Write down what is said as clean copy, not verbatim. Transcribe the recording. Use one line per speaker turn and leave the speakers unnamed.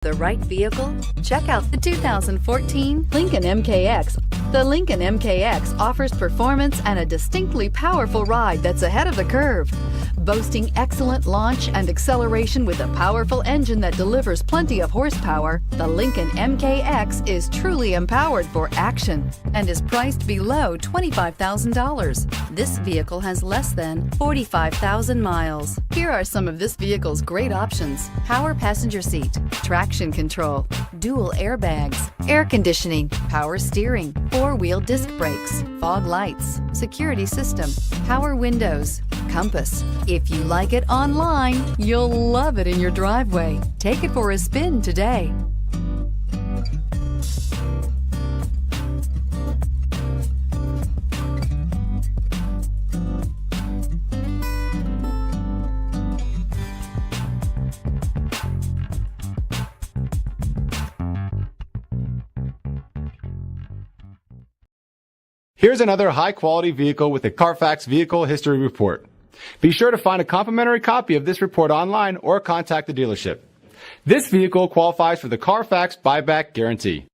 The right vehicle? Check out the 2014 Lincoln MKX. The Lincoln MKX offers performance and a distinctly powerful ride that's ahead of the curve. Boasting excellent launch and acceleration with a powerful engine that delivers plenty of horsepower, the Lincoln MKX is truly empowered for action and is priced below $25,000. This vehicle has less than 45,000 miles. Here are some of this vehicle's great options: power passenger seat, traction control, dual airbags, air conditioning, power steering, four-wheel disc brakes, fog lights, security system, power windows, compass. If you like it online, you'll love it in your driveway. Take it for a spin today.
Here's another high-quality vehicle with a Carfax Vehicle History Report. Be sure to find a complimentary copy of this report online or contact the dealership. This vehicle qualifies for the Carfax Buyback Guarantee.